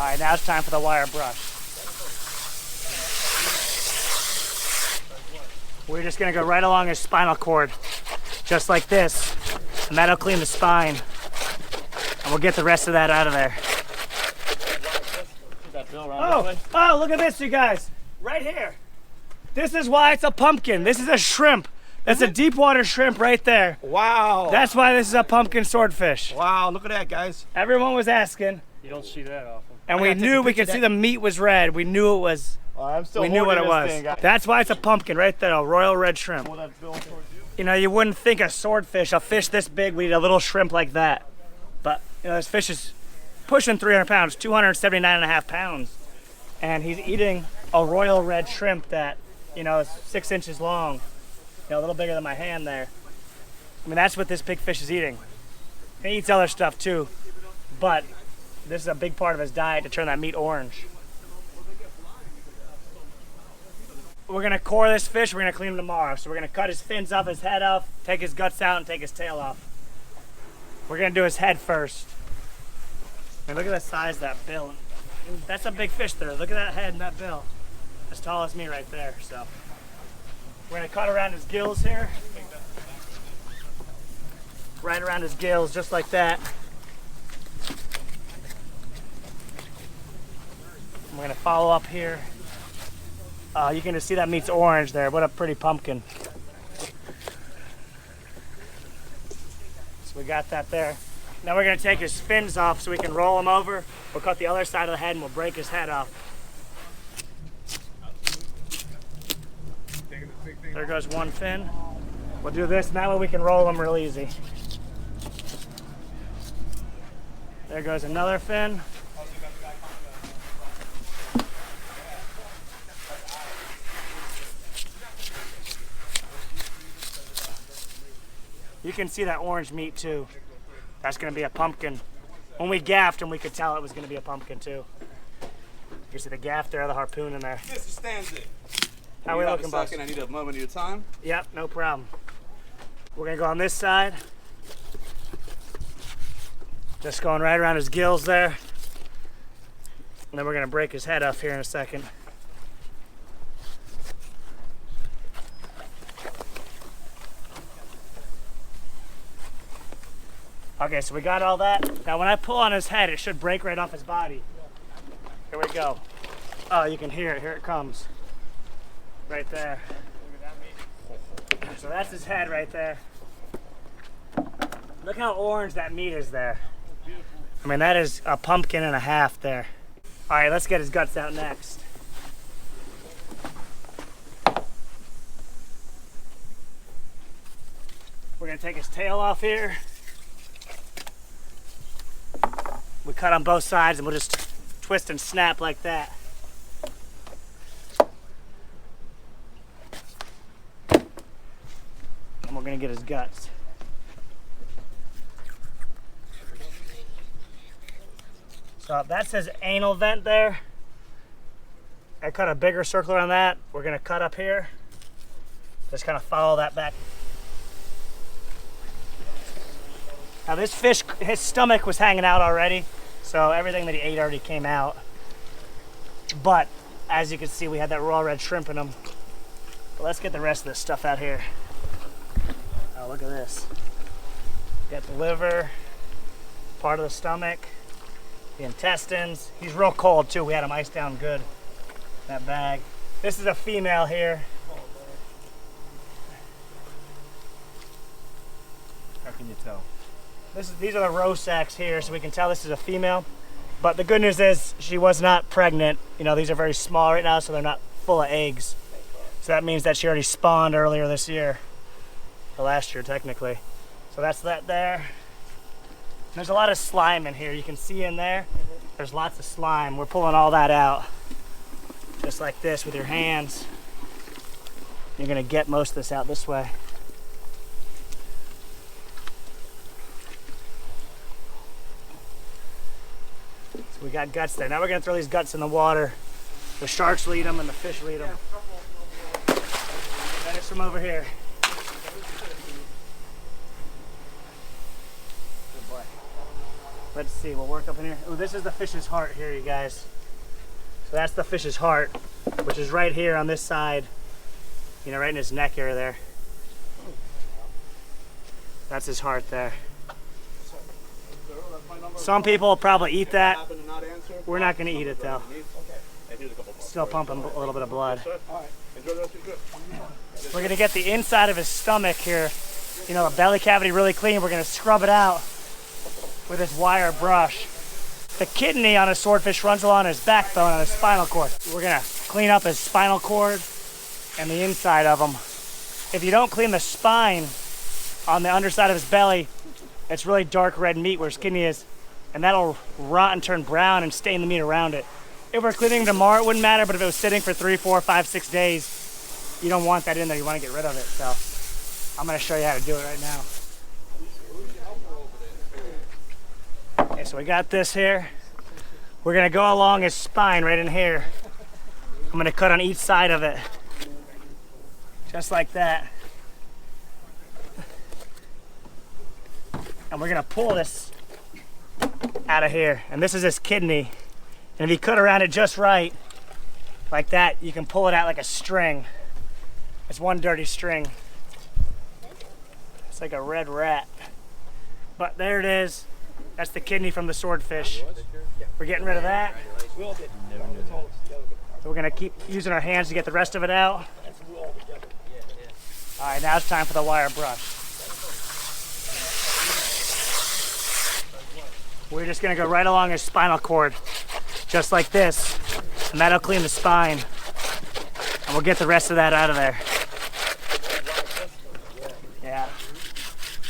All right, now it's time for the wire brush. We're just gonna go right along his spinal cord, just like this, and that'll clean the spine. And we'll get the rest of that out of there. Oh, look at this, you guys. Right here. This is why it's a pumpkin. This is a shrimp. That's a deep water shrimp right there. Wow. That's why this is a pumpkin swordfish. Wow, look at that, guys. Everyone was asking. You don't see that often. And we knew we could see the meat was red. We knew it was. We knew what it was. That's why it's a pumpkin right there, a royal red shrimp. You know, you wouldn't think a swordfish, a fish this big, would eat a little shrimp like that. But, you know, this fish is pushing 300 pounds, 279.5 pounds. And he's eating a royal red shrimp that, you know, is 6 inches long. You know, a little bigger than my hand there. I mean, that's what this big fish is eating. He eats other stuff too, but this is a big part of his diet to turn that meat orange. We're gonna core this fish, we're gonna clean him tomorrow. So we're gonna cut his fins off, his head off, take his guts out, and take his tail off. We're gonna do his head first. And look at the size of that bill. That's a big fish there. Look at that head and that bill. As tall as me right there, so. We're gonna cut around his gills here. Right around his gills, just like that. We're gonna follow up here. You can just see that meat's orange there. What a pretty pumpkin. So we got that there. Now we're gonna take his fins off so we can roll him over. We'll cut the other side of the head and we'll break his head off. There goes one fin. We'll do this, and that way we can roll them real easy. There goes another fin. You can see that orange meat too. That's gonna be a pumpkin. When we gaffed him, we could tell it was gonna be a pumpkin too. You see the gaff there, the harpoon in there. Mr. Stanzik. How we looking, boss? I need a moment of your time. Yep, no problem. We're gonna go on this side. Just going right around his gills there. And then we're gonna break his head off here in a second. Okay, so we got all that. Now when I pull on his head, it should break right off his body. Here we go. Oh, you can hear it, here it comes. Right there. So that's his head right there. Look how orange that meat is there. I mean, that is a pumpkin and a half there. All right, let's get his guts out next. We're gonna take his tail off here. We cut on both sides and we'll just twist and snap like that. And we're gonna get his guts. So that's his anal vent there. I cut a bigger circle around that. We're gonna cut up here. Just kind of follow that back. Now this fish, his stomach was hanging out already, so everything that he ate already came out. But as you can see, we had that raw red shrimp in him. But let's get the rest of this stuff out here. Oh, look at this. Got the liver, part of the stomach, the intestines. He's real cold too. We had him iced down good. That bag. This is a female here. How can you tell? These are the roe sacks here, so we can tell this is a female. But the good news is she was not pregnant. You know, these are very small right now, so they're not full of eggs. So that means that she already spawned earlier this year, or last year technically. So that's that there. There's a lot of slime in here. You can see in there, there's lots of slime. We're pulling all that out, just like this with your hands. You're gonna get most of this out this way. We got guts there. Now we're gonna throw these guts in the water. The sharks will eat them and the fish will eat them. Finish them over here. Good boy. Let's see, we'll work up in here. Oh, this is the fish's heart here, you guys. So that's the fish's heart, which is right here on this side. You know, right in his neck area there. That's his heart there. Some people will probably eat that. We're not going to eat it though. Still pumping a little bit of blood. We're going to get the inside of his stomach here, you know, the belly cavity really clean. We're going to scrub it out with this wire brush. The kidney on a swordfish runs along his backbone on his spinal cord. We're going to clean up his spinal cord and the inside of him. If you don't clean the spine on the underside of his belly, it's really dark red meat where his kidney is, and that'll rot and turn brown and stain the meat around it. If we're cleaning tomorrow, it wouldn't matter, but if it was sitting for 3, 4, 5, 6 days, you don't want that in there. You want to get rid of it. So I'm going to show you how to do it right now. Okay, so we got this here. We're going to go along his spine right in here. I'm going to cut on each side of it. Just like that. And we're going to pull this out of here. And this is his kidney. And if you cut around it just right, like that, you can pull it out like a string. It's one dirty string. It's like a red rat. But there it is. That's the kidney from the swordfish. We're getting rid of that. So we're gonna keep using our hands to get the rest of it out. All right, now it's time for the wire brush. We're just gonna go right along his spinal cord, just like this, and that'll clean the spine. And we'll get the rest of that out of there. Yeah.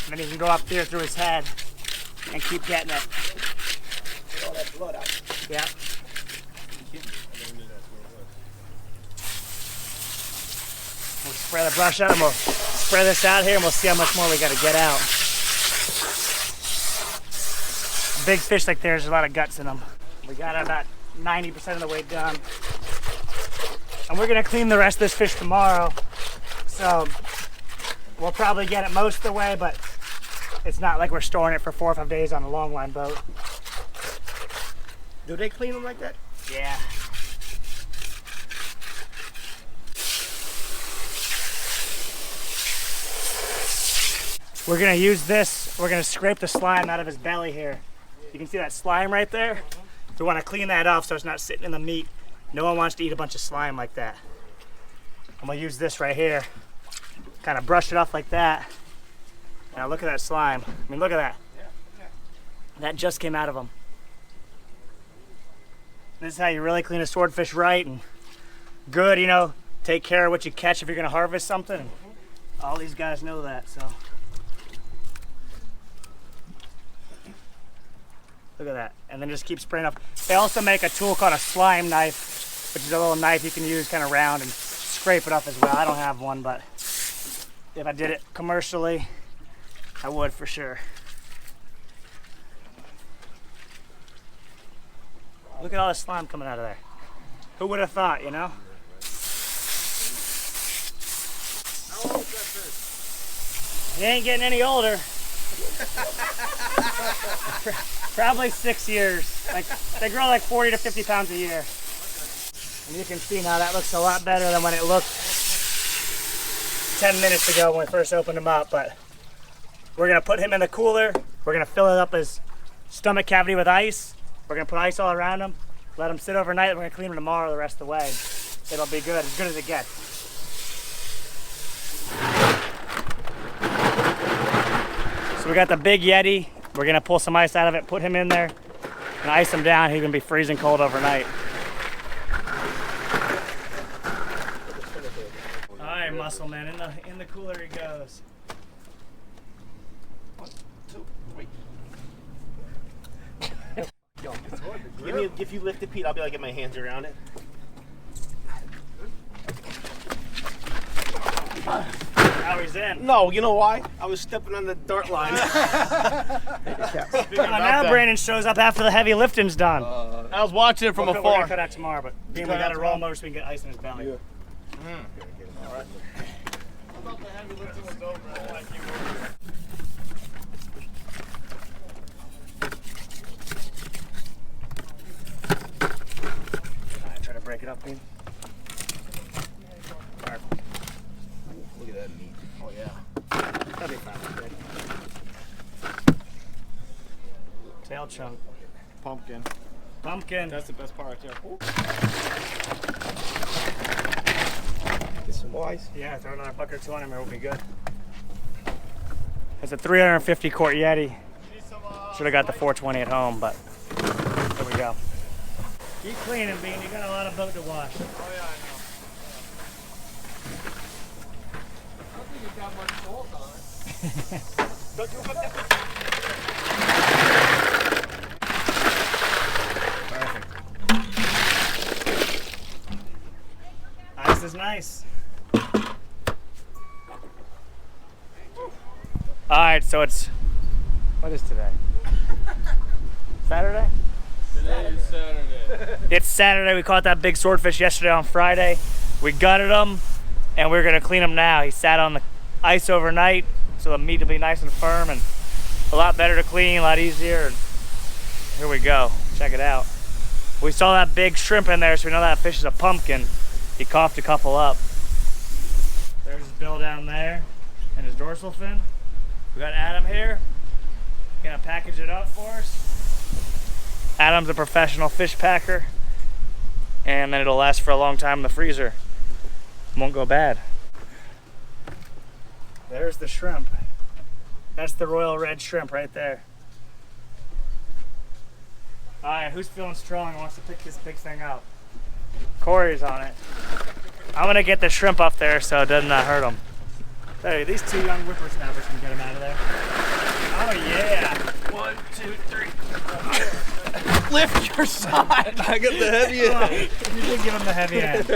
And then he can go up there through his head and keep getting it. Get all that blood out. Yeah. We'll spray the brush out and we'll spray this out here and we'll see how much more we gotta get out. Big fish like there's a lot of guts in them. We got about 90% of the way done. And we're gonna clean the rest of this fish tomorrow. So we'll probably get it most of the way, but it's not like we're storing it for 4 or 5 days on a long line boat. Do they clean them like that? Yeah. We're gonna use this, we're gonna scrape the slime out of his belly here. You can see that slime right there? We wanna clean that off so it's not sitting in the meat. No one wants to eat a bunch of slime like that. I'm gonna use this right here. Kind of brush it off like that. Now look at that slime. I mean, look at that. That just came out of him. This is how you really clean a swordfish right and good, you know, take care of what you catch if you're gonna harvest something. All these guys know that, so. Look at that, and then just keep spraying off. They also make a tool called a slime knife, which is a little knife you can use kind of round and scrape it off as well. I don't have one, but if I did it commercially, I would for sure. Look at all the slime coming out of there. Who would have thought, you know? How old is that fish? He ain't getting any older. Probably 6 years. Like they grow like 40 to 50 pounds a year. And you can see now that looks a lot better than when it looked 10 minutes ago when we first opened him up. But we're gonna put him in the cooler. We're gonna fill it up his stomach cavity with ice. We're gonna put ice all around him. Let him sit overnight. We're gonna clean him tomorrow the rest of the way. It'll be good as it gets. So we got the big YETI. We're gonna pull some ice out of it, put him in there, and ice him down. He's gonna be freezing cold overnight. All right, muscle man, in the cooler he goes. 1, 2, 3. If you lift it, Pete, I'll be able to get my hands around it. Now he's in. No, you know why? I was stepping on the dart line. Now Brandon shows up after the heavy lifting's done. I was watching it from We're afar. gonna cut out tomorrow, but we gotta roll more so we can get ice in his belly. Yeah. All right. I thought the heavy lifting was over. I like you. Pick it up, Bean. Perfect. Look at that meat. Oh yeah. That'll be fine. Tail chunk. Pumpkin. Pumpkin. That's the best part right there. Get some ice. Yeah, throw another bucket or two on him, it'll be good. It's a 350 quart Yeti. Should have got the 420 at home, but there we go. Keep cleaning, Bean. You got a lot of boat to wash. Oh yeah, I know. I don't think it's got much salt on it. Don't you put that? Perfect. Ice is nice. All right, so what is today? Saturday? Today is Saturday. It's Saturday. We caught that big swordfish yesterday on Friday. We gutted him, and we're gonna clean him now. He sat on the ice overnight, so the meat will be nice and firm and a lot better to clean, a lot easier. And here we go. Check it out. We saw that big shrimp in there, so we know that fish is a pumpkin. He coughed a couple up. There's his bill down there and his dorsal fin. We got Adam here. Gonna package it up for us. Adam's a professional fish packer, and then it'll last for a long time in the freezer. Won't go bad. There's the shrimp. That's the royal red shrimp right there. All right, who's feeling strong and wants to pick this big thing up? Corey's on it. I'm gonna get the shrimp up there so it doesn't hurt him. Hey, these two young whippersnappers can get him out of there. Oh yeah. 1, 2, 3. Lift your side. I got the heavy end. You did give him the heavy end.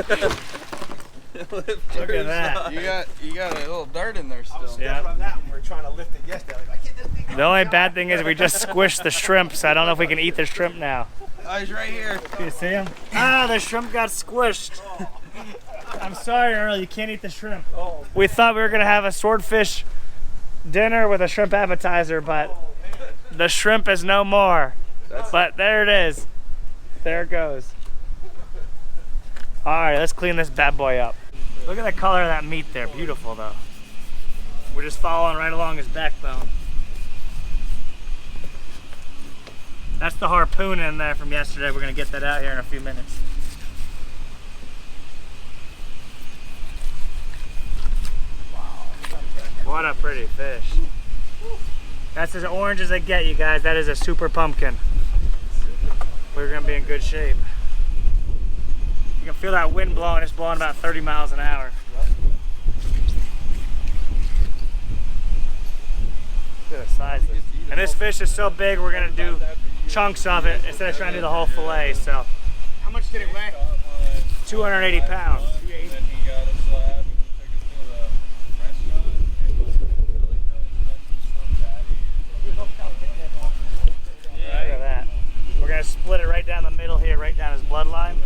Look at that. You got a little dirt in there still. Yeah. On that one, we were trying to lift it yesterday. Like, get this thing The only bad thing is we just squished the shrimp, so I don't know if we can eat the shrimp now. Oh, he's right here. Do you see him? Ah, the shrimp got squished. I'm sorry, Earl, you can't eat the shrimp. We thought we were gonna have a swordfish dinner with a shrimp appetizer, but the shrimp is no more. But there it is. There it goes. All right, let's clean this bad boy up. Look at the color of that meat there. Beautiful, though. We're just following right along his backbone. That's the harpoon in there from yesterday. We're gonna get that out here in a few minutes. What a pretty fish. That's as orange as they get, you guys. That is a super pumpkin. We're gonna be in good shape. You can feel that wind blowing. It's blowing about 30 miles an hour. Look at the size of it. And this fish is so big, we're gonna do chunks of it instead of trying to do the whole fillet. So, How much did it weigh? 280 pounds. Look at that. We're gonna split it right down the middle here, right down his bloodline.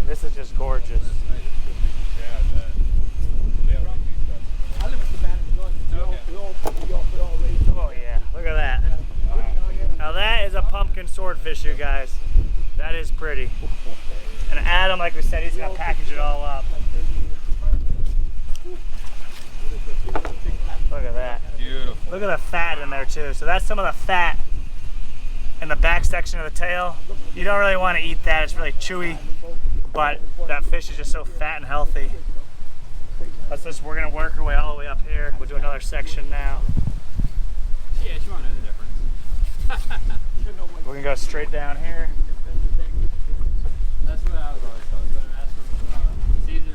This is just gorgeous. Oh yeah, look at that. Now that is a pumpkin swordfish, you guys. That is pretty. And Adam, like we said, he's gonna package it all up. Look at that. Beautiful. Look at the fat in there too. So that's some of the fat in the back section of the tail. You don't really want to eat that. It's really chewy, but that fish is just so fat and healthy. We're gonna work our way all the way up here. We'll do another section now. Yeah, you want to know the difference. We're gonna go straight down here. That's what I was always told. But ask for, it's easier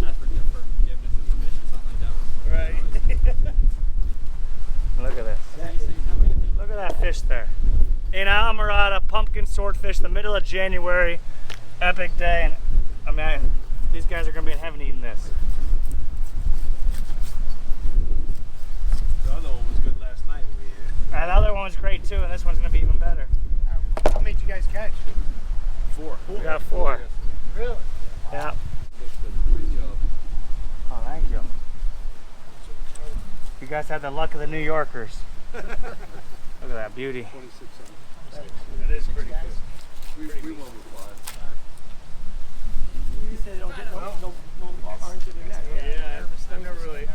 to ask for forgiveness and permission or something like that. Right. Look at this. Look at that fish there. In Islamorada, pumpkin swordfish, the middle of January, epic day. And I mean, these guys are gonna be in heaven eating this. The other one was good last night. And the other one was great too, and this one's gonna be even better. How many did you guys catch? 4. We got 4. Really? Yeah. Great job. Oh, thank you. You guys had the luck of the New Yorkers. Look at that beauty. That is pretty good. We won't reply. You said they don't get no orange in the neck. Yeah, I've never really. An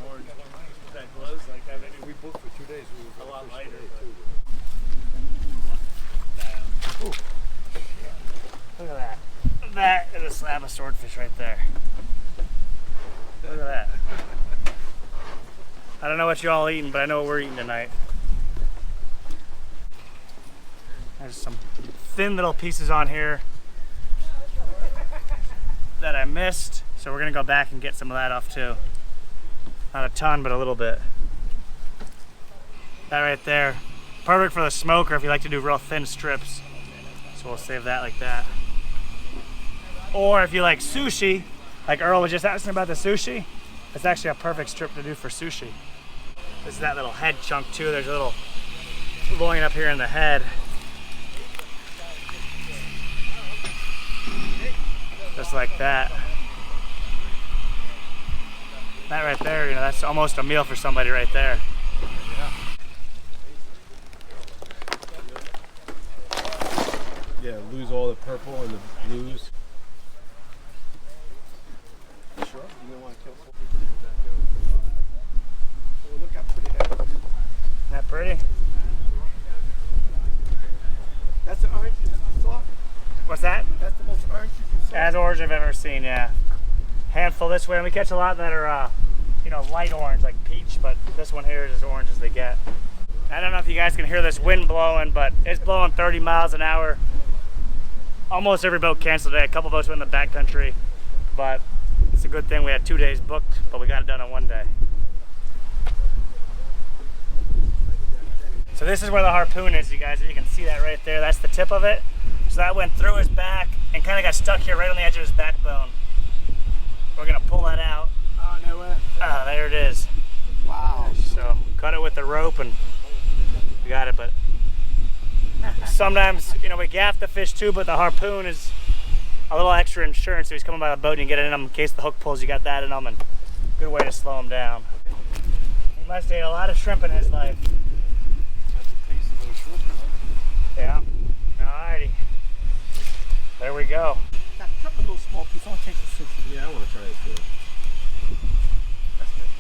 orange. That glows like that. Maybe We booked for 2 days. We were a lot fish lighter. today, too. Ooh. Look at that. That is a slab of swordfish right there. Look at that. I don't know what you all eating, but I know what we're eating tonight. There's some thin little pieces on here that I missed, so we're gonna go back and get some of that off too. Not a ton, but a little bit. That right there, perfect for the smoker if you like to do real thin strips. So we'll save that like that. Or if you like sushi, like Earl was just asking about the sushi, it's actually a perfect strip to do for sushi. This is that little head chunk too. There's a little loin up here in the head. Just like that. That right there, you know, that's almost a meal for somebody right there. Yeah, lose all the purple and the blues. Sure? You don't want to kill something? Oh, look how pretty that is. Isn't that pretty? That's the orange you saw? What's that? That's the most orange you saw? As orange I've ever seen, yeah. Handful this way, and we catch a lot that are, you know, light orange, like peach, but this one here is as orange as they get. I don't know if you guys can hear this wind blowing, but it's blowing 30 miles an hour. Almost every boat canceled today. A couple boats went in the backcountry, but it's a good thing we had 2 days booked, but we got it done in 1 day. So this is where the harpoon is, you guys. If you can see that right there, that's the tip of it. So that went through his back and kind of got stuck here right on the edge of his backbone. We're gonna pull that out. Oh, no way. Ah, there it is. Wow. So cut it with the rope and we got it, but sometimes, you know, we gaff the fish too, but the harpoon is a little extra insurance. So he's coming by the boat and you get it in them in case the hook pulls, you got that in them, and good way to slow him down. He must have ate a lot of shrimp in his life. That's the taste of those shrimp, right? Yeah. Alrighty. There we go. Got a couple little small pieces. I want to taste the sushi. Yeah, I want to try it too. That's good.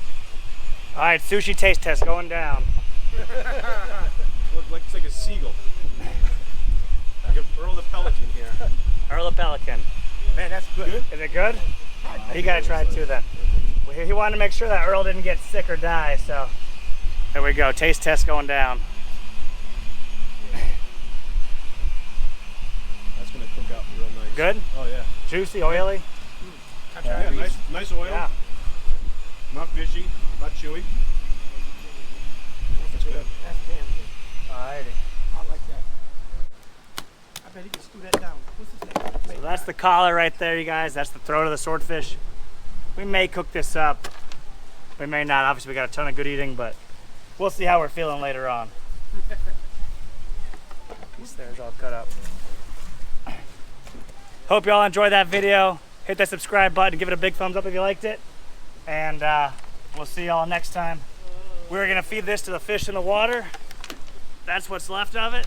Alright, sushi taste test going down. Looks like a seagull. Like a Earl the Pelican here. Earl the Pelican. Man, that's good. Is it good? You gotta try it too then. He wanted to make sure that Earl didn't get sick or die, so there we go. Taste test going down. That's going to cook out real nice. Good? Oh, yeah. Juicy, oily? Yeah, nice oil. Yeah. Not fishy, not chewy. That's good. That's damn good. Alrighty. I like that. I bet he can screw that down. What's his name? So that's the collar right there, you guys. That's the throat of the swordfish. We may cook this up. We may not. Obviously, we got a ton of good eating, but we'll see how we're feeling later on. Piece there's all cut up. Hope you all enjoyed that video. Hit that subscribe button, give it a big thumbs up if you liked it. And we'll see y'all next time. We're gonna feed this to the fish in the water. That's what's left of it.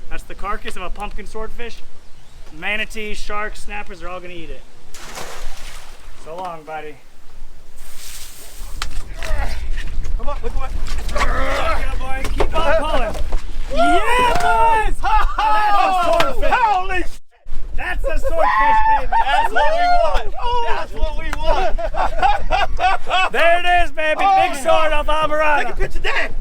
That's the carcass of a pumpkin swordfish. Manatees, sharks, snappers, they're all gonna eat it. So long, buddy. Come on, look what. Yeah, boy, keep on pulling. Yeah, boys! That's a swordfish. Holy shit! That's a swordfish, baby. That's what we want. That's what we want. There it is, baby. Big sword of Islamorada. Take a picture, Dad.